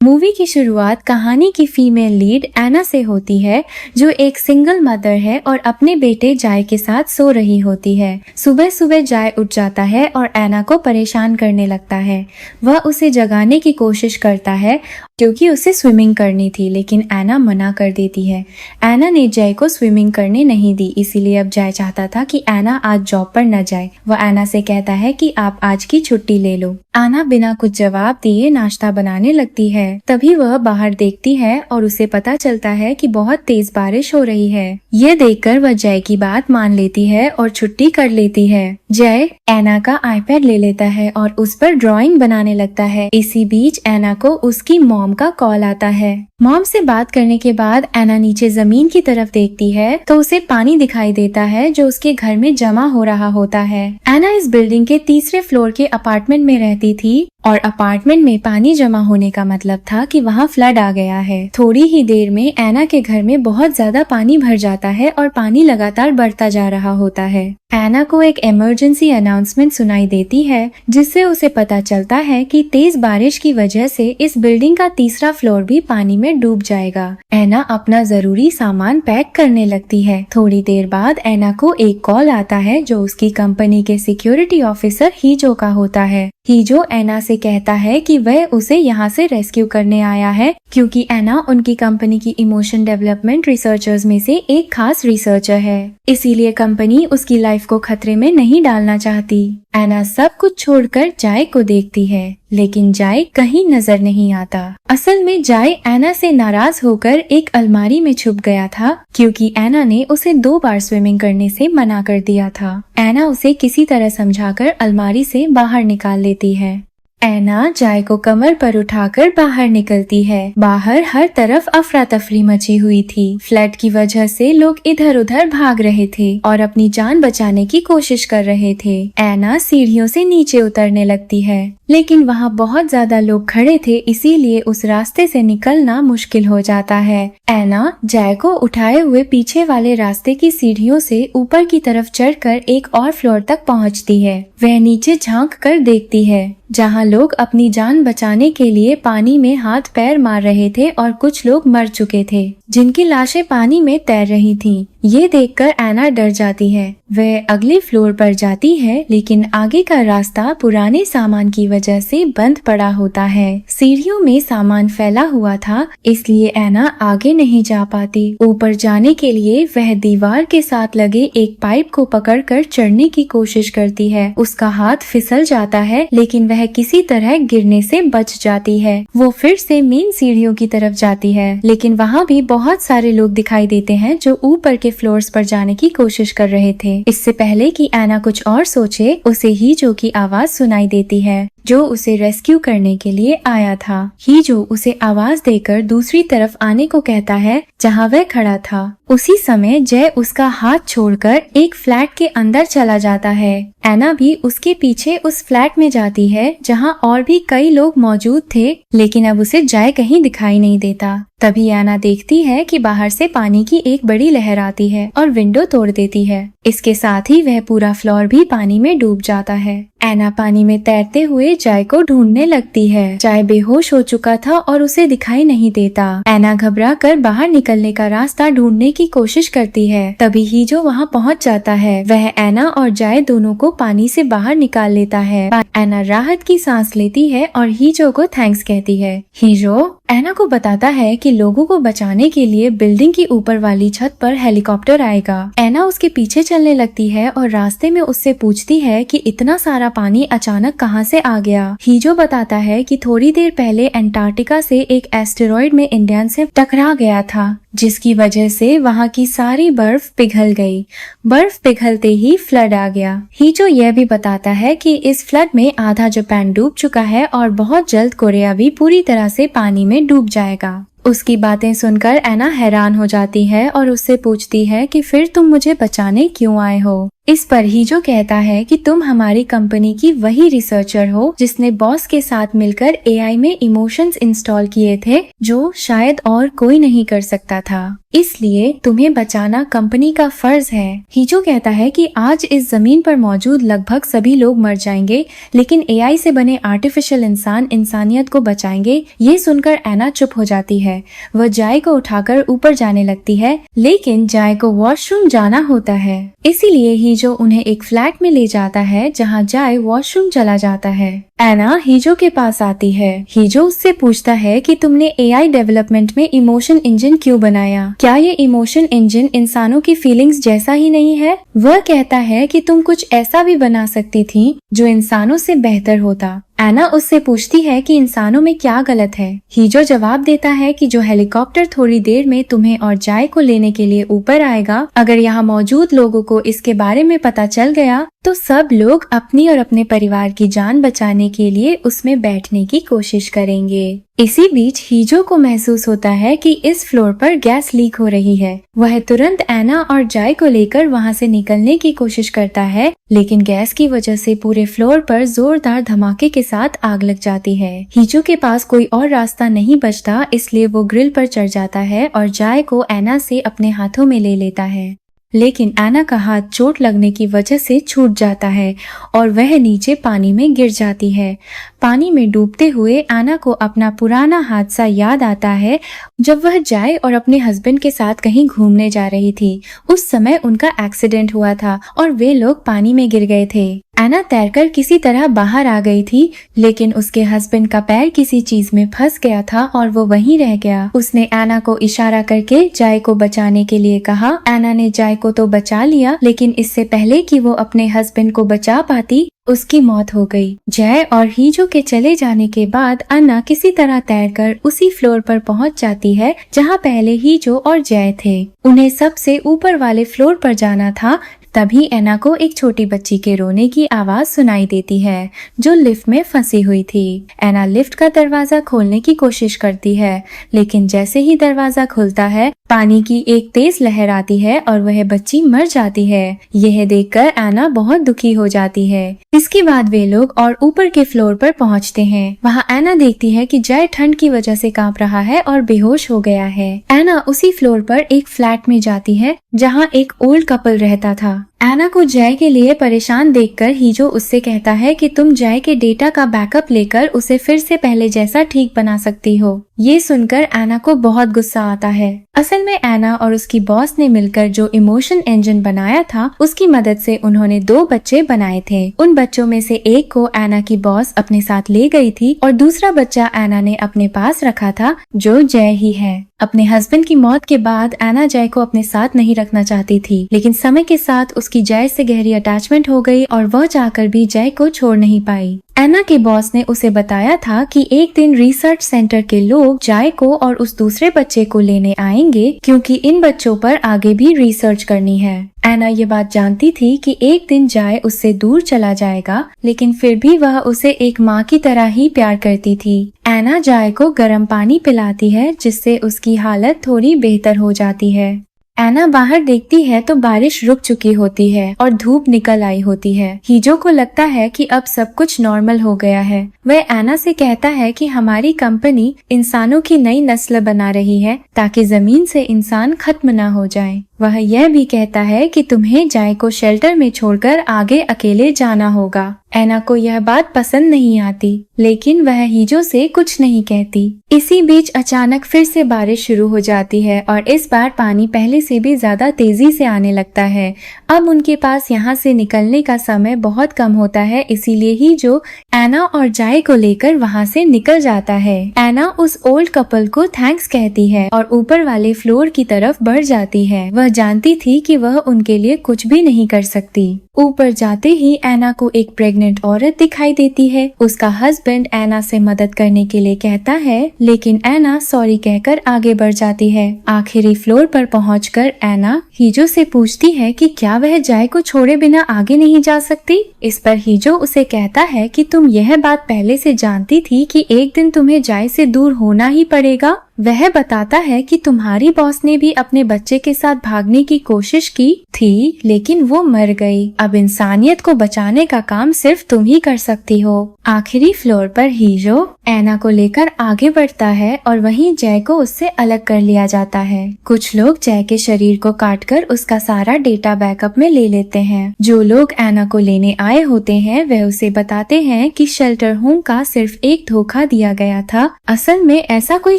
Movie की शुरुआत कहानी की फीमेल लीड एना से होती है, जो एक सिंगल मदर है और अपने बेटे जाय के साथ सो रही होती है। सुबह सुबह जाय उठ जाता है और एना को परेशान करने लगता है। वह उसे जगाने की कोशिश करता है क्योंकि उसे स्विमिंग करनी थी, लेकिन एना मना कर देती है। एना ने जाय को स्विमिंग करने नहीं दी, इसीलिए अब जाय चाहता था कि एना आज जॉब पर न जाए। वह एना से कहता है कि आप आज की छुट्टी ले लो। एना बिना कुछ जवाब दिए नाश्ता बनाने लगती है। तभी वह बाहर देखती है और उसे पता चलता है कि बहुत तेज बारिश हो रही है। ये देखकर वह जय की बात मान लेती है और छुट्टी कर लेती है। जय एना का आईपैड ले लेता है और उस पर ड्राइंग बनाने लगता है। इसी बीच एना को उसकी मॉम का कॉल आता है। मॉम से बात करने के बाद एना नीचे जमीन की तरफ देखती है तो उसे पानी दिखाई देता है जो उसके घर में जमा हो रहा होता है। एना इस बिल्डिंग के तीसरे फ्लोर के अपार्टमेंट में रहती थी और अपार्टमेंट में पानी जमा होने का मतलब था कि वहाँ फ्लड आ गया है। थोड़ी ही देर में एना के घर में बहुत ज्यादा पानी भर जाता है और पानी लगातार बढ़ता जा रहा होता है। एना को एक इमरजेंसी अनाउंसमेंट सुनाई देती है, जिससे उसे पता चलता है कि तेज बारिश की वजह से इस बिल्डिंग का तीसरा फ्लोर भी पानी में डूब जाएगा। एना अपना जरूरी सामान पैक करने लगती है। थोड़ी देर बाद एना को एक कॉल आता है जो उसकी कंपनी के सिक्योरिटी ऑफिसर हीजो का होता है। हीजो एना से कहता है कि वह उसे यहाँ से रेस्क्यू करने आया है क्योंकि एना उनकी कंपनी की इमोशन डेवलपमेंट रिसर्चर्स में से एक खास रिसर्चर है, इसीलिए कंपनी उसकी लाइफ को खतरे में नहीं डालना चाहती। एना सब कुछ छोड़कर जाय को देखती है, लेकिन जाय कहीं नजर नहीं आता। असल में जाय एना से नाराज होकर एक अलमारी में छुप गया था क्योंकि एना ने उसे 2 बार स्विमिंग करने से मना कर दिया था। एना उसे किसी तरह समझाकर अलमारी से बाहर निकाल लेती है। एना जाय को कमर पर उठाकर बाहर निकलती है। बाहर हर तरफ अफरा तफरी मची हुई थी। फ्लड की वजह से लोग इधर उधर भाग रहे थे और अपनी जान बचाने की कोशिश कर रहे थे। एना सीढ़ियों से नीचे उतरने लगती है, लेकिन वहाँ बहुत ज्यादा लोग खड़े थे, इसीलिए उस रास्ते से निकलना मुश्किल हो जाता है। एना जाय को उठाए हुए पीछे वाले रास्ते की सीढ़ियों से ऊपर की तरफ चढ़कर एक और फ्लोर तक पहुँचती है। वह नीचे झांक कर देखती है जहाँ लोग अपनी जान बचाने के लिए पानी में हाथ पैर मार रहे थे और कुछ लोग मर चुके थे जिनकी लाशें पानी में तैर रही थीं। ये देखकर एना डर जाती है। वह अगले फ्लोर पर जाती है, लेकिन आगे का रास्ता पुराने सामान की वजह से बंद पड़ा होता है। सीढ़ियों में सामान फैला हुआ था, इसलिए एना आगे नहीं जा पाती। ऊपर जाने के लिए वह दीवार के साथ लगे एक पाइप को पकड़कर चढ़ने की कोशिश करती है। उसका हाथ फिसल जाता है, लेकिन वह किसी तरह गिरने से बच जाती है। वो फिर से मेन सीढ़ियों की तरफ जाती है, लेकिन वहाँ भी बहुत सारे लोग दिखाई देते हैं जो ऊपर के फ्लोर्स पर जाने की कोशिश कर रहे थे। इससे पहले कि एना कुछ और सोचे, उसे हीजो की आवाज सुनाई देती है जो उसे रेस्क्यू करने के लिए आया था। हीजो उसे आवाज देकर दूसरी तरफ आने को कहता है जहाँ वह खड़ा था। उसी समय जय उसका हाथ छोड़कर एक फ्लैट के अंदर चला जाता है। एना भी उसके पीछे उस फ्लैट में जाती है जहाँ और भी कई लोग मौजूद थे, लेकिन अब उसे जय कहीं दिखाई नहीं देता। तभी एना देखती है कि बाहर से पानी की एक बड़ी लहर आती है और विंडो तोड़ देती है। इसके साथ ही वह पूरा फ्लोर भी पानी में डूब जाता है। एना पानी में तैरते हुए जाय को ढूंढने लगती है। जाय बेहोश हो चुका था और उसे दिखाई नहीं देता। एना घबरा कर बाहर निकलने का रास्ता ढूंढने की कोशिश करती है। तभी हीजो वहाँ पहुँच जाता है। वह एना और जाय दोनों को पानी से बाहर निकाल लेता है। एना राहत की सांस लेती है और हीजो को थैंक्स कहती है। हीजो एना को बताता है कि लोगों को बचाने के लिए बिल्डिंग की ऊपर वाली छत पर हेलीकॉप्टर आएगा। एना उसके पीछे चलने लगती है और रास्ते में उससे पूछती है कि इतना सारा पानी अचानक कहां से आ गया। हीजो बताता है कि थोड़ी देर पहले अंटार्कटिका से एक एस्टेरॉइड में इंडियन से टकरा गया था, जिसकी वजह से वहां की सारी बर्फ पिघल गई। बर्फ पिघलते ही फ्लड आ गया। हीजो यह भी बताता है कि इस फ्लड में आधा जापान डूब चुका है और बहुत जल्द कोरिया भी पूरी तरह से पानी में डूब जाएगा। उसकी बातें सुनकर एना हैरान हो जाती है और उससे पूछती है कि फिर तुम मुझे बचाने क्यों आए हो। इस पर हीजो कहता है कि तुम हमारी कंपनी की वही रिसर्चर हो जिसने बॉस के साथ मिलकर एआई में इमोशंस इंस्टॉल किए थे जो शायद और कोई नहीं कर सकता था, इसलिए तुम्हें बचाना कंपनी का फर्ज है। हीजो कहता है कि आज इस जमीन पर मौजूद लगभग सभी लोग मर जाएंगे, लेकिन एआई से बने आर्टिफिशियल इंसान इंसानियत को बचाएंगे। ये सुनकर एना चुप हो जाती है। वह जाय को उठाकर ऊपर जाने लगती है, लेकिन जाय को वॉशरूम जाना होता है, इसीलिए हीजो उन्हें एक फ्लैट में ले जाता है जहाँ जाय वॉशरूम चला जाता है। एना हीजो के पास आती है। हीजो उससे पूछता है कि तुमने एआई डेवलपमेंट में इमोशन इंजन क्यों बनाया? क्या ये इमोशन इंजन इंसानों की फीलिंग्स जैसा ही नहीं है? वह कहता है कि तुम कुछ ऐसा भी बना सकती थी जो इंसानों से बेहतर होता। एना उससे पूछती है कि इंसानों में क्या गलत है। हीजो जवाब देता है कि जो हेलीकॉप्टर थोड़ी देर में तुम्हें और जाय को लेने के लिए ऊपर आएगा, अगर यहाँ मौजूद लोगों को इसके बारे में पता चल गया तो सब लोग अपनी और अपने परिवार की जान बचाने के लिए उसमें बैठने की कोशिश करेंगे। इसी बीच हीजो को महसूस होता है कि इस फ्लोर पर गैस लीक हो रही है। वह तुरंत एना और जाय को लेकर वहां से निकलने की कोशिश करता है, लेकिन गैस की वजह से पूरे फ्लोर पर जोरदार धमाके के साथ आग लग जाती है। हीजो के पास कोई और रास्ता नहीं बचता, इसलिए वो ग्रिल पर चढ़ जाता है और जाय को एना से अपने हाथों में ले लेता है, लेकिन एना का हाथ चोट लगने की वजह से छूट जाता है और वह नीचे पानी में गिर जाती है। पानी में डूबते हुए एना को अपना पुराना हादसा याद आता है जब वह जाय और अपने हस्बैंड के साथ कहीं घूमने जा रही थी। उस समय उनका एक्सीडेंट हुआ था और वे लोग पानी में गिर गए थे। एना तैरकर किसी तरह बाहर आ गई थी, लेकिन उसके हस्बैंड का पैर किसी चीज में फंस गया था और वो वहीं रह गया। उसने एना को इशारा करके जाय को बचाने के लिए कहा। एना ने जाय को तो बचा लिया, लेकिन इससे पहले कि वो अपने हस्बैंड को बचा पाती उसकी मौत हो गई। जय और हीजो के चले जाने के बाद अन्ना किसी तरह तैरकर उसी फ्लोर पर पहुंच जाती है जहां पहले हीजो और जय थे। उन्हें सबसे ऊपर वाले फ्लोर पर जाना था। तभी एना को एक छोटी बच्ची के रोने की आवाज सुनाई देती है जो लिफ्ट में फंसी हुई थी। एना लिफ्ट का दरवाजा खोलने की कोशिश करती है, लेकिन जैसे ही दरवाजा खुलता है पानी की एक तेज लहर आती है और वह बच्ची मर जाती है। यह देखकर एना बहुत दुखी हो जाती है। इसके बाद वे लोग और ऊपर के फ्लोर पर पहुंचते हैं। वहां एना देखती है कि जय ठंड की वजह से कांप रहा है और बेहोश हो गया है। एना उसी फ्लोर पर एक फ्लैट में जाती है जहां एक ओल्ड कपल रहता था। एना को जय के लिए परेशान देखकर हीजो उससे कहता है कि तुम जय के डेटा का बैकअप लेकर उसे फिर से पहले जैसा ठीक बना सकती हो। ये सुनकर एना को बहुत गुस्सा आता है। असल में एना और उसकी बॉस ने मिलकर जो इमोशन इंजन बनाया था उसकी मदद से उन्होंने 2 बच्चे बनाए थे। उन बच्चों में से एक को एना की बॉस अपने साथ ले गई थी और दूसरा बच्चा एना ने अपने पास रखा था जो जय ही है। अपने हस्बैंड की मौत के बाद एना जय को अपने साथ नहीं रखना चाहती थी, लेकिन समय के साथ उसकी जय से गहरी अटैचमेंट हो गई और वह चाहकर भी जय को छोड़ नहीं पाई। एना के बॉस ने उसे बताया था कि एक दिन रिसर्च सेंटर के लोग जय को और उस दूसरे बच्चे को लेने आएंगे क्योंकि इन बच्चों पर आगे भी रिसर्च करनी है। एना ये बात जानती थी कि एक दिन जय उससे दूर चला जाएगा, लेकिन फिर भी वह उसे एक माँ की तरह ही प्यार करती थी। एना जय को गर्म पानी पिलाती है जिससे उसकी हालत थोड़ी बेहतर हो जाती है। एना बाहर देखती है तो बारिश रुक चुकी होती है और धूप निकल आई होती है। हीजो को लगता है कि अब सब कुछ नॉर्मल हो गया है। वह एना से कहता है कि हमारी कंपनी इंसानों की नई नस्ल बना रही है ताकि जमीन से इंसान खत्म न हो जाए। वह यह भी कहता है कि तुम्हें जय को शेल्टर में छोड़कर आगे अकेले जाना होगा। एना को यह बात पसंद नहीं आती, लेकिन वह हीजो से कुछ नहीं कहती। इसी बीच अचानक फिर से बारिश शुरू हो जाती है और इस बार पानी पहले से भी ज्यादा तेजी से आने लगता है। अब उनके पास यहाँ से निकलने का समय बहुत कम होता है, इसीलिए हीजो एना और जय को लेकर वहाँ से निकल जाता है। एना उस ओल्ड कपल को थैंक्स कहती है और ऊपर वाले फ्लोर की तरफ बढ़ जाती है। वह जानती थी कि वह उनके लिए कुछ भी नहीं कर सकती। ऊपर जाते ही एना को एक प्रेग्नेंट औरत दिखाई देती है। उसका हस्बैंड एना से मदद करने के लिए कहता है, लेकिन एना सॉरी कहकर आगे बढ़ जाती है। आखिरी फ्लोर पर पहुंचकर एना हीजो से पूछती है कि क्या वह जय को छोड़े बिना आगे नहीं जा सकती। इस पर हीजो उसे कहता है कि तुम यह बात पहले से जानती थी कि एक दिन तुम्हें जय से दूर होना ही पड़ेगा। वह बताता है कि तुम्हारी बॉस ने भी अपने बच्चे के साथ भागने की कोशिश की थी, लेकिन वो मर गई। अब इंसानियत को बचाने का काम सिर्फ तुम ही कर सकती हो। आखिरी फ्लोर पर हीरो एना को लेकर आगे बढ़ता है और वहीं जय को उससे अलग कर लिया जाता है। कुछ लोग जय के शरीर को काटकर उसका सारा डेटा बैकअप में ले लेते हैं। जो लोग एना को लेने आए होते हैं वह उसे बताते हैं कि शेल्टर होम का सिर्फ एक धोखा दिया गया था, असल में ऐसा कोई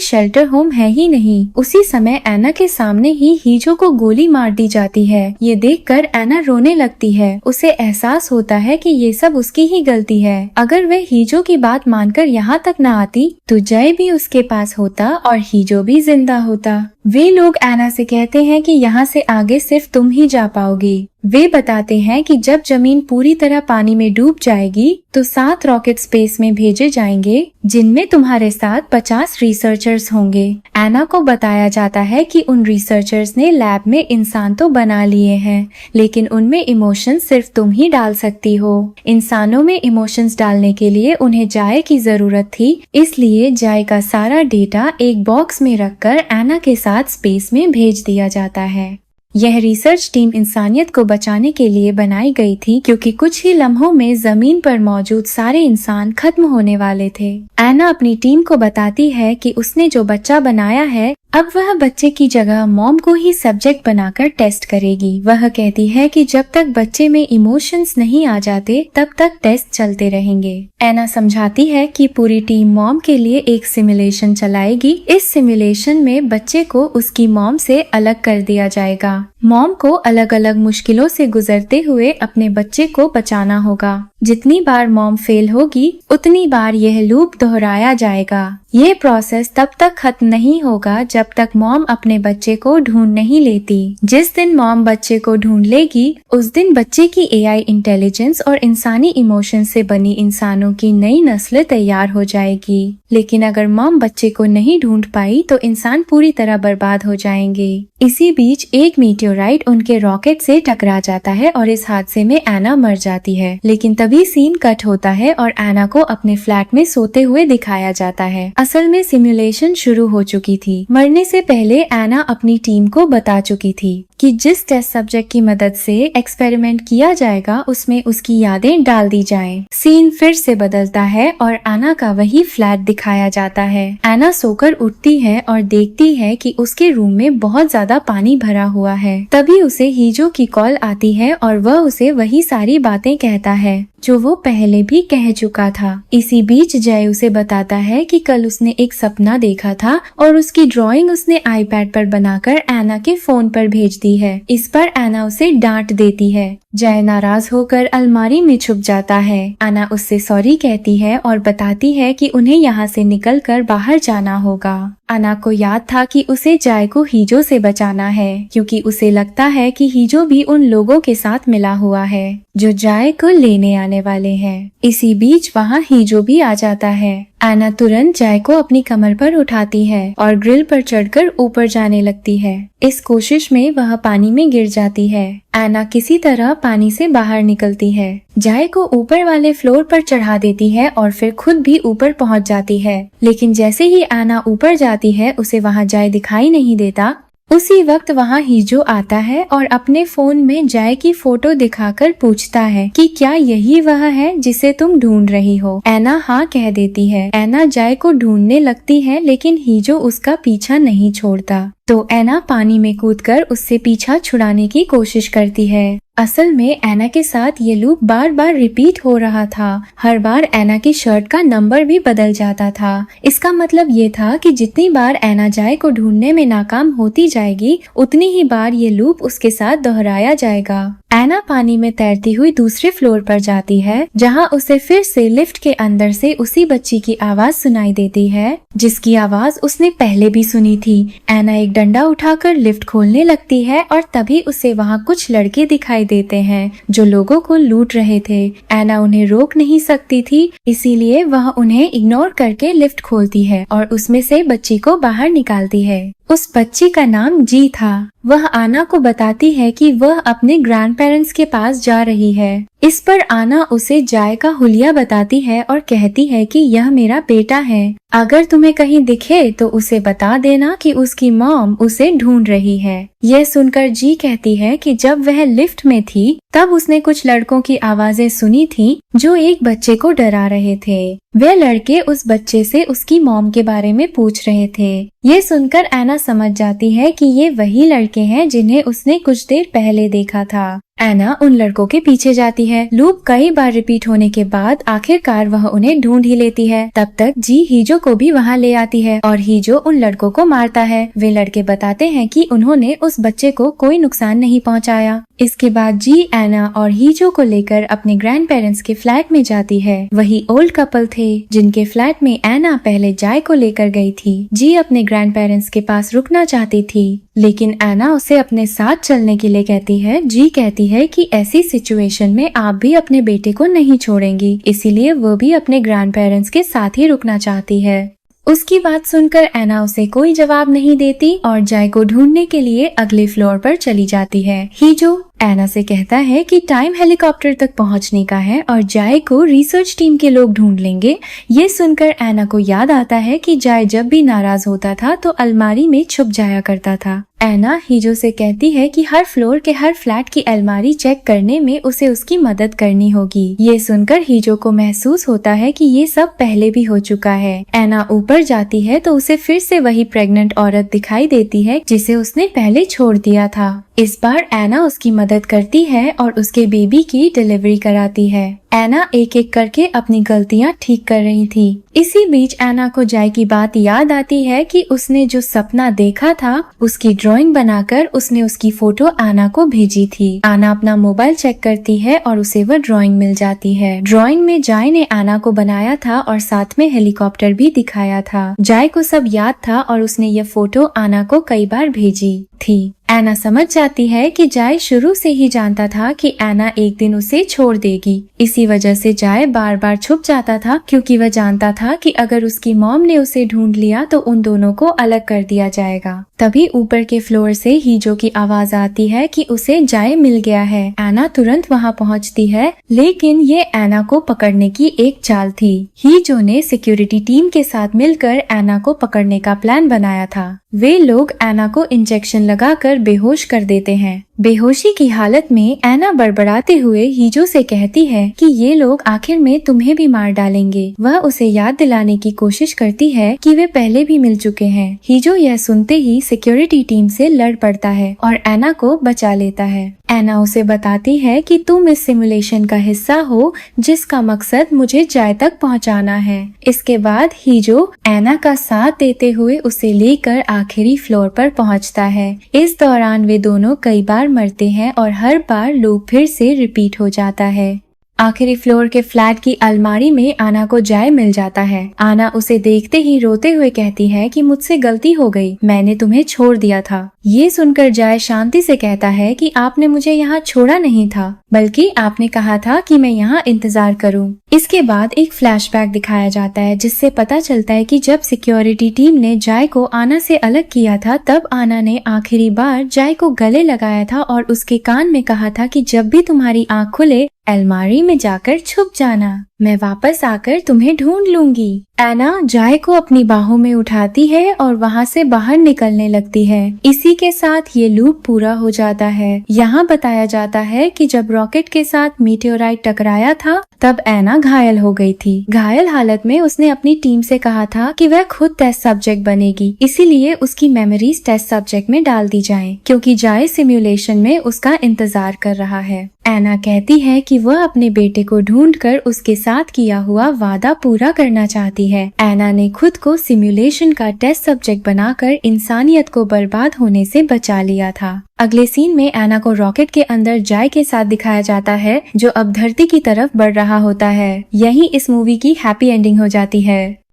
शेल्टर होम है ही नहीं। उसी समय एना के सामने ही हीरो को गोली मार दी जाती है। ये देखकर एना रोने लगती है। उसे एहसास होता है कि ये सब उसकी ही गलती है। अगर वह हीरो की बात मानकर यहाँ तक न आती तो जय भी उसके पास होता और हीरो भी जिंदा होता। वे लोग एना से कहते हैं कि यहाँ से आगे सिर्फ तुम ही जा पाओगी। वे बताते हैं कि जब जमीन पूरी तरह पानी में डूब जाएगी तो 7 रॉकेट स्पेस में भेजे जाएंगे, जिनमें तुम्हारे साथ 50 रिसर्चर्स होंगे। एना को बताया जाता है कि उन रिसर्चर्स ने लैब में इंसान तो बना लिए हैं, लेकिन उनमें इमोशंस सिर्फ तुम ही डाल सकती हो। इंसानों में इमोशंस डालने के लिए उन्हें जाय की जरूरत थी, इसलिए जाय का सारा डेटा एक बॉक्स में रखकर एना के साथ स्पेस में भेज दिया जाता है। यह रिसर्च टीम इंसानियत को बचाने के लिए बनाई गई थी, क्योंकि कुछ ही लम्हों में जमीन पर मौजूद सारे इंसान खत्म होने वाले थे। एना अपनी टीम को बताती है कि उसने जो बच्चा बनाया है अब वह बच्चे की जगह मॉम को ही सब्जेक्ट बनाकर टेस्ट करेगी। वह कहती है कि जब तक बच्चे में इमोशंस नहीं आ जाते तब तक टेस्ट चलते रहेंगे। एना समझाती है कि पूरी टीम मॉम के लिए एक सिमुलेशन चलाएगी। इस सिमुलेशन में बच्चे को उसकी मॉम से अलग कर दिया जाएगा। मॉम को अलग अलग मुश्किलों से गुजरते हुए अपने बच्चे को बचाना होगा। जितनी बार मॉम फेल होगी उतनी बार यह लूप दोहराया जाएगा। ये प्रोसेस तब तक खत्म नहीं होगा जब तक मॉम अपने बच्चे को ढूंढ नहीं लेती। जिस दिन मॉम बच्चे को ढूंढ लेगी उस दिन बच्चे की एआई इंटेलिजेंस और इंसानी इमोशन से बनी इंसानों की नई नस्ल तैयार हो जाएगी। लेकिन अगर मॉम बच्चे को नहीं ढूंढ पाई तो इंसान पूरी तरह बर्बाद हो जाएंगे। इसी बीच एक मीटियोराइट उनके रॉकेट से टकरा जाता है और इस हादसे में एना मर जाती है। लेकिन तभी सीन कट होता है और एना को अपने फ्लैट में सोते हुए दिखाया जाता है। असल में सिमुलेशन शुरू हो चुकी थी। मरने से पहले एना अपनी टीम को बता चुकी थी कि जिस टेस्ट सब्जेक्ट की मदद से एक्सपेरिमेंट किया जाएगा उसमें उसकी यादें डाल दी जाएं। सीन फिर से बदलता है और एना का वही फ्लैट दिखाया जाता है। एना सोकर उठती है और देखती है कि उसके रूम में बहुत ज्यादा पानी भरा हुआ है। तभी उसे हीजो की कॉल आती है और वह उसे वही सारी बातें कहता है जो वो पहले भी कह चुका था। इसी बीच जय उसे बताता है कि कल उसने एक सपना देखा था और उसकी ड्राइंग उसने आईपैड पर बनाकर एना के फोन पर भेज दी है। इस पर एना उसे डांट देती है। जय नाराज होकर अलमारी में छुप जाता है। एना उससे सॉरी कहती है और बताती है कि उन्हें यहाँ से निकलकर बाहर जाना होगा। एना को याद था कि उसे जय को हीजो से बचाना है, क्योंकि उसे लगता है कि हीजो भी उन लोगों के साथ मिला हुआ है जो जय को लेने आने वाले हैं। इसी बीच वहाँ हीजो भी आ जाता है। एना तुरंत जय को अपनी कमर पर उठाती है और ग्रिल पर चढ़कर ऊपर जाने लगती है। इस कोशिश में वह पानी में गिर जाती है। एना किसी तरह पानी से बाहर निकलती है, जय को ऊपर वाले फ्लोर पर चढ़ा देती है और फिर खुद भी ऊपर पहुंच जाती है। लेकिन जैसे ही एना ऊपर जाती है उसे वहां जय दिखाई नहीं देता। उसी वक्त वहाँ हीजो आता है और अपने फोन में जय की फोटो दिखाकर पूछता है कि क्या यही वह है जिसे तुम ढूंढ रही हो। एना हाँ कह देती है। एना जय को ढूंढने लगती है लेकिन हीजो उसका पीछा नहीं छोड़ता, तो एना पानी में कूदकर उससे पीछा छुड़ाने की कोशिश करती है। असल में एना के साथ ये लूप बार बार रिपीट हो रहा था। हर बार एना की शर्ट का नंबर भी बदल जाता था। इसका मतलब ये था कि जितनी बार एना जय को ढूंढने में नाकाम होती जाएगी उतनी ही बार ये लूप उसके साथ दोहराया जाएगा। एना पानी में तैरती हुई दूसरे फ्लोर पर जाती है, जहां उसे फिर से लिफ्ट के अंदर से उसी बच्ची की आवाज सुनाई देती है जिसकी आवाज उसने पहले भी सुनी थी। एना एक डंडा उठाकर लिफ्ट खोलने लगती है और तभी उसे वहां कुछ लड़के दिखाई देते हैं जो लोगों को लूट रहे थे। एना उन्हें रोक नहीं सकती थी, इसीलिए वह उन्हें इग्नोर करके लिफ्ट खोलती है और उसमें से बच्ची को बाहर निकालती है। उस बच्ची का नाम जी था। वह आना को बताती है कि वह अपने ग्रैंड पेरेंट्स के पास जा रही है। इस पर आना उसे जाय का हुलिया बताती है और कहती है कि यह मेरा बेटा है, अगर तुम्हें कहीं दिखे तो उसे बता देना कि उसकी मॉम उसे ढूंढ रही है। यह सुनकर जी कहती है कि जब वह लिफ्ट में थी तब उसने कुछ लड़कों की आवाजें सुनी थी जो एक बच्चे को डरा रहे थे। वे लड़के उस बच्चे से उसकी मॉम के बारे में पूछ रहे थे। ये सुनकर एना समझ जाती है कि ये वही लड़के हैं जिन्हें उसने कुछ देर पहले देखा था। एना उन लड़कों के पीछे जाती है। लूप कई बार रिपीट होने के बाद आखिरकार वह उन्हें ढूंढ ही लेती है। तब तक जी हीजो को भी वहां ले आती है और हीजो उन लड़कों को मारता है। वे लड़के बताते हैं कि उन्होंने उस बच्चे को कोई नुकसान नहीं पहुंचाया। इसके बाद जी एना और हीजो को लेकर अपने ग्रैंड पेरेंट्स के फ्लैट में जाती है। वही ओल्ड कपल थे जिनके फ्लैट में एना पहले जाय को लेकर गई थी। जी अपने ग्रैंड पेरेंट्स के पास रुकना चाहती थी, लेकिन एना उसे अपने साथ चलने के लिए कहती है। जी कहती है कि ऐसी सिचुएशन में आप भी अपने बेटे को नहीं छोड़ेंगी, इसीलिए वो भी अपने ग्रैंड पेरेंट्स के साथ ही रुकना चाहती है। उसकी बात सुनकर एना उसे कोई जवाब नहीं देती और जाय को ढूंढने के लिए अगले फ्लोर पर चली जाती है। हीजो एना से कहता है कि टाइम हेलीकॉप्टर तक पहुंचने का है और जाय को रिसर्च टीम के लोग ढूंढ लेंगे। ये सुनकर एना को याद आता है कि जाय जब भी नाराज होता था तो अलमारी में छुप जाया करता था। एना हीजो से कहती है कि हर फ्लोर के हर फ्लैट की अलमारी चेक करने में उसे उसकी मदद करनी होगी। ये सुनकर हीजो को महसूस होता है कि ये सब पहले भी हो चुका है। एना ऊपर जाती है तो उसे फिर से वही प्रेग्नेंट औरत दिखाई देती है जिसे उसने पहले छोड़ दिया था। इस बार एना उसकी मदद करती है और उसके बेबी की डिलीवरी कराती है। एना एक एक करके अपनी गलतियां ठीक कर रही थी। इसी बीच एना को जाय की बात याद आती है कि उसने जो सपना देखा था उसकी ड्राइंग बनाकर उसने उसकी फोटो आना को भेजी थी। आना अपना मोबाइल चेक करती है और उसे वह ड्राइंग मिल जाती है। ड्राइंग में जाय ने आना को बनाया था और साथ में हेलीकॉप्टर भी दिखाया था। जाय को सब याद था और उसने यह फोटो आना को कई बार भेजी थी। एना समझ जाती है कि जाय शुरू से ही जानता था कि एना एक दिन उसे छोड़ देगी। इसी वजह से जाय बार बार छुप जाता था क्योंकि वह जानता था कि अगर उसकी मॉम ने उसे ढूंढ लिया तो उन दोनों को अलग कर दिया जाएगा। तभी ऊपर के फ्लोर से हीजो की आवाज आती है कि उसे जाय मिल गया है। एना तुरंत वहां पहुंचती है, लेकिन ये एना को पकड़ने की एक चाल थी। हीजो ने सिक्योरिटी टीम के साथ मिलकर एना को पकड़ने का प्लान बनाया था। वे लोग एना को इंजेक्शन लगाकर बेहोश कर देते हैं। बेहोशी की हालत में एना बड़बड़ाते हुए हीजो से कहती है कि ये लोग आखिर में तुम्हें भी मार डालेंगे। वह उसे याद दिलाने की कोशिश करती है कि वे पहले भी मिल चुके हैं। हीजो यह सुनते ही सिक्योरिटी टीम से लड़ पड़ता है और एना को बचा लेता है। एना उसे बताती है कि तुम इस सिमुलेशन का हिस्सा हो जिसका मकसद मुझे जाय तक पहुंचाना है। इसके बाद हीजो एना का साथ देते हुए उसे लेकर आखिरी फ्लोर पर पहुंचता है। इस दौरान वे दोनों कई बार मरते हैं और हर बार लूप फिर से रिपीट हो जाता है। आखिरी फ्लोर के फ्लैट की अलमारी में आना को जाय मिल जाता है। आना उसे देखते ही रोते हुए कहती है कि मुझसे गलती हो गई, मैंने तुम्हें छोड़ दिया था। ये सुनकर जाय शांति से कहता है कि आपने मुझे यहाँ छोड़ा नहीं था, बल्कि आपने कहा था कि मैं यहाँ इंतजार करूँ। इसके बाद एक फ्लैशबैक दिखाया जाता है जिससे पता चलता है कि जब सिक्योरिटी टीम ने जाय को आना से अलग किया था तब आना ने आखिरी बार जाय को गले लगाया था और उसके कान में कहा था कि जब भी तुम्हारी आँख खुले अलमारी में जाकर छुप जाना, मैं वापस आकर तुम्हें ढूंढ लूंगी। एना जाय को अपनी बाहों में उठाती है और वहां से बाहर निकलने लगती है। इसी के साथ ये लूप पूरा हो जाता है। यहाँ बताया जाता है कि जब रॉकेट के साथ मीटेओराइट टकराया था तब एना घायल हो गई थी। घायल हालत में उसने अपनी टीम से कहा था कि वह खुद टेस्ट सब्जेक्ट बनेगी, इसीलिए उसकी मेमोरीज टेस्ट सब्जेक्ट में डाल दी जाएं, क्योंकि जाय सिमुलेशन में उसका इंतजार कर रहा है। एना कहती है कि वह अपने बेटे को ढूंढकर उसके साथ किया हुआ वादा पूरा करना चाहती है। एना ने खुद को सिमुलेशन का टेस्ट सब्जेक्ट बनाकर इंसानियत को बर्बाद होने से बचा लिया था। अगले सीन में एना को रॉकेट के अंदर जाय के साथ दिखाया जाता है जो अब धरती की तरफ बढ़ रहा होता है। यही इस मूवी की हैप्पी एंडिंग हो जाती है।